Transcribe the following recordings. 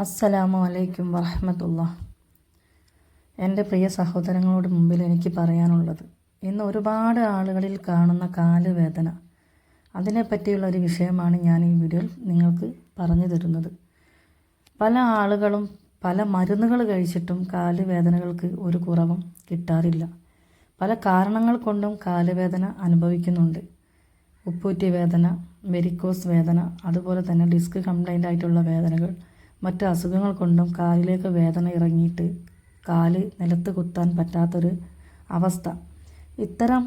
അസ്സലാമു അലൈക്കും വറഹ്മത്തുള്ളാഹി. എൻ്റെ പ്രിയ സഹോദരങ്ങളോട് മുമ്പിൽ എനിക്ക് പറയാനുള്ളത്, ഇന്ന് ഒരുപാട് ആളുകളിൽ കാണുന്ന കാലുവേദന, അതിനെപ്പറ്റിയുള്ള ഒരു വിഷയമാണ് ഞാൻ ഈ വീഡിയോയിൽ നിങ്ങൾക്ക് പറഞ്ഞു തരുന്നത്. പല ആളുകളും പല മരുന്നുകൾ കഴിച്ചിട്ടും കാലുവേദനകൾക്ക് ഒരു കുറവും കിട്ടാറില്ല. പല കാരണങ്ങൾ കൊണ്ടും കാലുവേദന അനുഭവിക്കുന്നുണ്ട്. ഉപ്പൂറ്റി വേദന, വെരിക്കോസ് വേദന, അതുപോലെ തന്നെ ഡിസ്ക് കംപ്ലൈൻ്റ് ആയിട്ടുള്ള വേദനകൾ, മറ്റ് അസുഖങ്ങൾ കൊണ്ടും കാലിലേക്ക് വേദന ഇറങ്ങിയിട്ട് കാല് നിലത്ത് കുത്താൻ പറ്റാത്തൊരു അവസ്ഥ. ഇത്തരം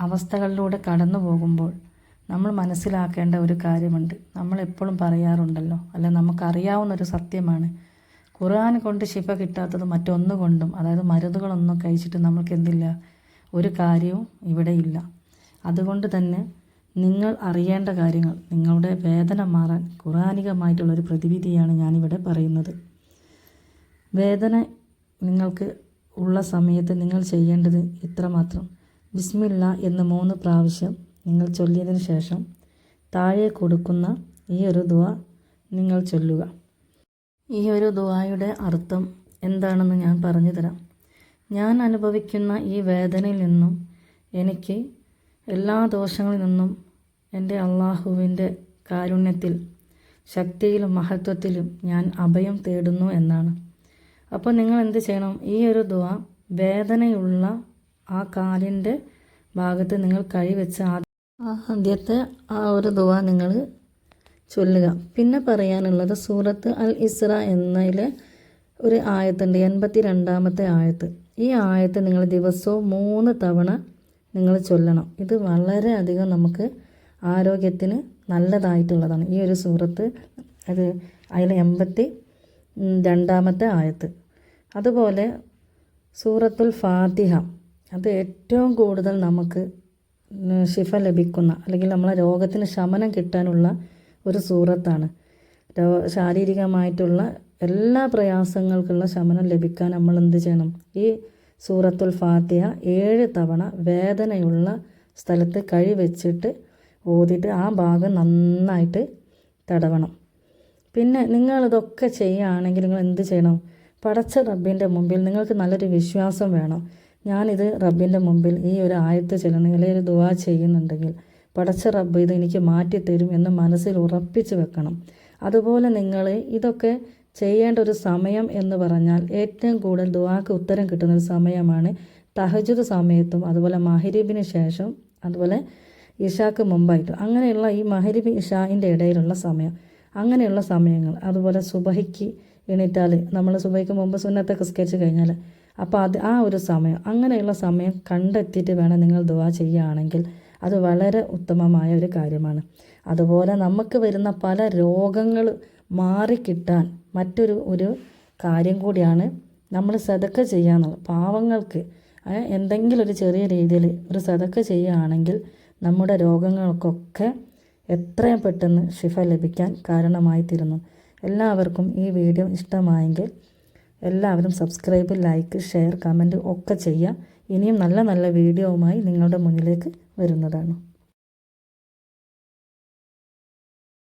അവസ്ഥകളിലൂടെ കടന്നു പോകുമ്പോൾ നമ്മൾ മനസ്സിലാക്കേണ്ട ഒരു കാര്യമുണ്ട്. നമ്മൾ എപ്പോഴും പറയാറുണ്ടല്ലോ, അല്ല നമുക്കറിയാവുന്നൊരു സത്യമാണ്, ഖുർആൻ കൊണ്ട് ശിഫ കിട്ടാത്തത് മറ്റൊന്നുകൊണ്ടും, അതായത് മരുന്നുകളൊന്നും കഴിച്ചിട്ട് നമ്മൾക്ക് എന്തില്ല, ഒരു കാര്യവും ഇവിടെ ഇല്ല. അതുകൊണ്ട് തന്നെ നിങ്ങൾ അറിയേണ്ട കാര്യങ്ങൾ, നിങ്ങളുടെ വേദന മാറാൻ ഖുർആനികമായിട്ടുള്ളൊരു പ്രതിവിധിയാണ് ഞാനിവിടെ പറയുന്നത്. വേദന നിങ്ങൾക്ക് ഉള്ള സമയത്ത് നിങ്ങൾ ചെയ്യേണ്ടത് ഇത്രമാത്രം: ബിസ്മില്ല എന്ന് 3 പ്രാവശ്യം നിങ്ങൾ ചൊല്ലിയതിന് ശേഷം താഴെ കൊടുക്കുന്ന ഈ ഒരു ദുആ നിങ്ങൾ ചൊല്ലുക. ഈ ഒരു ദുആയുടെ അർത്ഥം എന്താണെന്ന് ഞാൻ പറഞ്ഞു തരാം. ഞാൻ അനുഭവിക്കുന്ന ഈ വേദനയിൽ നിന്നും എനിക്ക് എല്ലാ ദോഷങ്ങളിൽ നിന്നും എൻ്റെ അള്ളാഹുവിൻ്റെ കാരുണ്യത്തിൽ, ശക്തിയിലും മഹത്വത്തിലും ഞാൻ അഭയം തേടുന്നു എന്നാണ്. അപ്പോൾ നിങ്ങൾ എന്ത് ചെയ്യണം? ഈ ഒരു ദുആ വേദനയുള്ള ആ കാലിൻ്റെ ഭാഗത്ത് നിങ്ങൾ കൈവച്ച് ആദ്യത്തെ ആ ഒരു ദുആ നിങ്ങൾ ചൊല്ലുക. പിന്നെ പറയാനുള്ളത്, സൂറത്ത് അൽ ഇസ്ര എന്നതിലെ ഒരു ആയത്തുണ്ട്, 82ാമത്തെ ആയത്ത്. ഈ ആയത്ത് നിങ്ങൾ ദിവസവും 3 തവണ നിങ്ങൾ ചൊല്ലണം. ഇത് വളരെയധികം നമുക്ക് ആരോഗ്യത്തിന് നല്ലതായിട്ടുള്ളതാണ്. ഈ ഒരു സൂറത്ത്, അത് അതിലെ 82ാമത്തെ ആയത്ത്. അതുപോലെ സൂറത്തുൽ ഫാത്തിഹ, അത് ഏറ്റവും കൂടുതൽ നമുക്ക് ശിഫ ലഭിക്കുന്ന, അല്ലെങ്കിൽ നമ്മളെ രോഗത്തിന് ശമനം കിട്ടാനുള്ള ഒരു സൂറത്താണ്. ശാരീരികമായിട്ടുള്ള എല്ലാ പ്രയാസങ്ങൾക്കുള്ള ശമനം ലഭിക്കാൻ നമ്മൾ എന്ത് ചെയ്യണം? ഈ സൂറത്തുൽ ഫാത്തിഹ 7 തവണ വേദനയുള്ള സ്ഥലത്ത് കൈ വെച്ചിട്ട് ഓതിയിട്ട് ആ ഭാഗം നന്നായിട്ട് തടവണം. പിന്നെ നിങ്ങളിതൊക്കെ ചെയ്യുകയാണെങ്കിൽ നിങ്ങൾ എന്ത് ചെയ്യണം? പടച്ച റബ്ബിൻ്റെ മുമ്പിൽ നിങ്ങൾക്ക് നല്ലൊരു വിശ്വാസം വേണം. ഞാനിത് റബ്ബിൻ്റെ മുമ്പിൽ ഈ ഒരു ആയത്ത് ചെല്ലണം, അല്ലെങ്കിൽ ഒരു ദുആ ചെയ്യുന്നുണ്ടെങ്കിൽ പടച്ച റബ്ബ് ഇത് എനിക്ക് മാറ്റിത്തരും എന്ന് മനസ്സിൽ ഉറപ്പിച്ച് വെക്കണം. അതുപോലെ നിങ്ങൾ ഇതൊക്കെ ചെയ്യേണ്ട ഒരു സമയം എന്ന് പറഞ്ഞാൽ, ഏറ്റവും കൂടുതൽ ദുആക്ക് ഉത്തരം കിട്ടുന്ന ഒരു സമയമാണ് തഹജ്ജുദ് സമയത്തും, അതുപോലെ മഗ്‌രിബിന് ശേഷം, അതുപോലെ ഇശാക്ക് മുമ്പായിട്ട്. അങ്ങനെയുള്ള ഈ മഗ്‌രിബ് ഇശാഇൻ്റെ ഇടയിലുള്ള സമയം, അങ്ങനെയുള്ള സമയങ്ങൾ, അതുപോലെ സുബഹിക്ക് എണീറ്റാൽ, നമ്മൾ സുബഹിക്ക് മുമ്പ് സുന്നത്തൊക്കെ നിസ്കരിച്ച് കഴിഞ്ഞാൽ, അപ്പോൾ ആ ഒരു സമയം, അങ്ങനെയുള്ള സമയം കണ്ടെത്തിയിട്ട് വേണം നിങ്ങൾ ദുആ ചെയ്യുകയാണെങ്കിൽ അത് വളരെ ഉത്തമമായ ഒരു കാര്യമാണ്. അതുപോലെ നമുക്ക് വരുന്ന പല രോഗങ്ങൾ മാറിക്കിട്ടാൻ മറ്റൊരു കാര്യം കൂടിയാണ് നമ്മൾ സദക്ക ചെയ്യാന്നുള്ളത്. പാവങ്ങൾക്ക് എന്തെങ്കിലും ഒരു ചെറിയ രീതിയിൽ ഒരു സദക്ക ചെയ്യുകയാണെങ്കിൽ നമ്മുടെ രോഗങ്ങൾക്കൊക്കെ എത്രയും പെട്ടെന്ന് ശിഫ ലഭിക്കാൻ കാരണമായി തീരുന്നു. എല്ലാവർക്കും ഈ വീഡിയോ ഇഷ്ടമായെങ്കിൽ എല്ലാവരും സബ്സ്ക്രൈബ്, ലൈക്ക്, ഷെയർ, കമൻറ്റ് ഒക്കെ ചെയ്യുക. ഇനിയും നല്ല നല്ല വീഡിയോവുമായി നിങ്ങളുടെ മുന്നിലേക്ക് വരുന്നതാണ്.